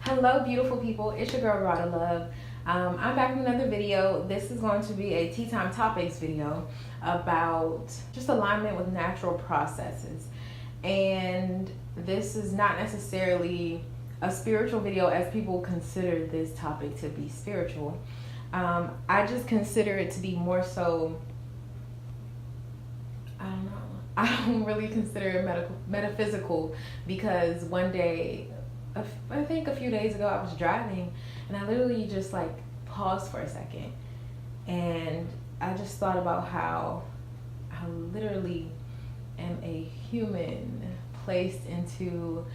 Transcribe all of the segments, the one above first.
Hello beautiful people, it's your girl Gradalove. I'm back with another video. This is going to be a tea time topics video about just alignment with natural processes. And this is not necessarily a spiritual video as people consider this topic to be spiritual. I just consider it to be more so, I don't really consider it metaphysical, because one day, I think a few days ago, I was driving and I literally just like paused for a second and I just thought about how I literally am a human placed into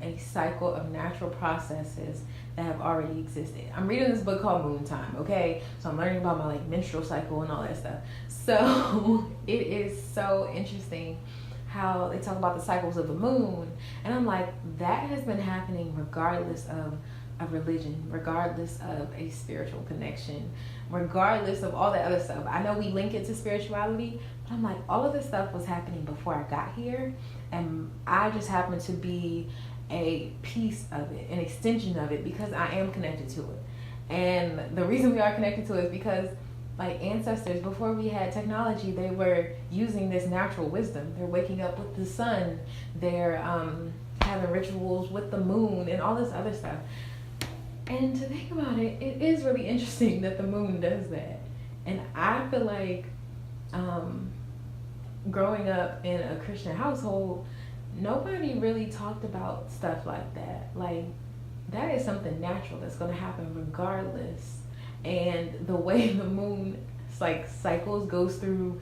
a cycle of natural processes that have already existed. I'm reading this book called Moon Time, okay? So I'm learning about my like menstrual cycle and all that stuff. So it is so interesting how they talk about the cycles of the moon, and I'm like, that has been happening regardless of a religion, regardless of a spiritual connection, regardless of all that other stuff. I know we link it to spirituality, but I'm like, all of this stuff was happening before I got here, and I just happen to be a piece of it, an extension of it, because I am connected to it. And the reason we are connected to it is because like ancestors, before we had technology, they were using this natural wisdom. They're waking up with the sun, they're having rituals with the moon and all this other stuff. And to think about it, it is really interesting that the moon does that. And I feel like growing up in a Christian household, nobody really talked about stuff like that. Like, that is something natural that's going to happen regardless. And the way the moon like cycles, goes through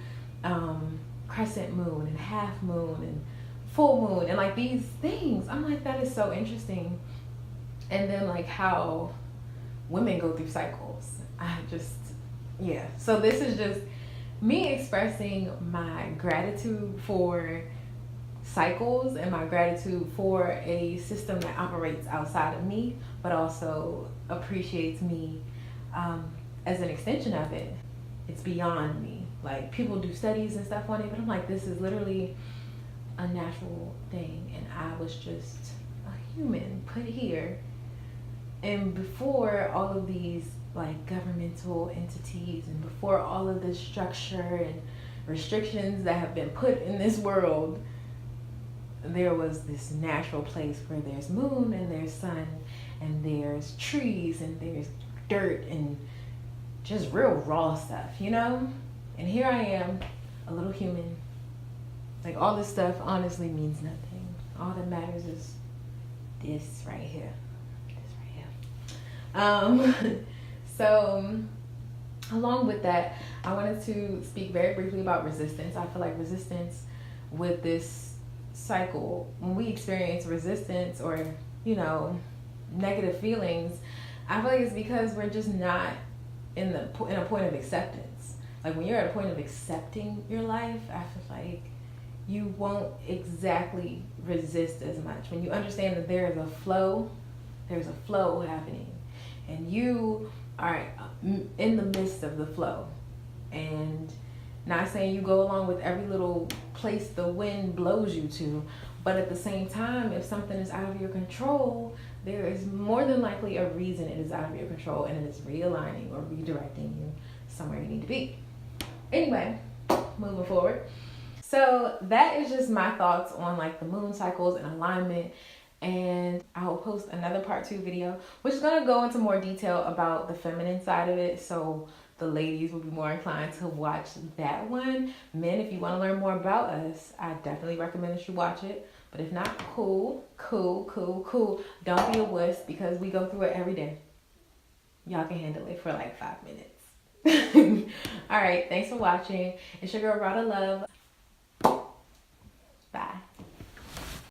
crescent moon and half moon and full moon and like these things, I'm like, that is so interesting. And then like how women go through cycles, yeah. So this is just me expressing my gratitude for cycles and my gratitude for a system that operates outside of me, but also appreciates me as an extension of it. It's beyond me. Like, people do studies and stuff on it, but I'm like, this is literally a natural thing, and I was just a human put here. And before all of these like governmental entities, and before all of this structure and restrictions that have been put in this world, there was this natural place where there's moon and there's sun and there's trees and there's dirt and just real raw stuff, you know? And here I am, a little human. Like, all this stuff honestly means nothing. All that matters is this right here. So along with that, I wanted to speak very briefly about resistance. I feel like resistance with this cycle, when we experience resistance or, you know, negative feelings, I feel like it's because we're just not in a point of acceptance. Like, when you're at a point of accepting your life, I feel like you won't exactly resist as much. When you understand that there's a flow happening, and you are in the midst of the flow, and not saying you go along with every little place the wind blows you to, but at the same time, if something is out of your control, there is more than likely a reason it is out of your control, and it is realigning or redirecting you somewhere you need to be. Anyway, moving forward. So that is just my thoughts on like the moon cycles and alignment. And I will post another part 2 video, which is going to go into more detail about the feminine side of it. So the ladies will be more inclined to watch that one. Men, if you want to learn more about us, I definitely recommend that you watch it. But if not, cool. Don't be a wuss, because we go through it every day. Y'all can handle it for like 5 minutes. All right, thanks for watching. It's your girl Gradalove. Bye.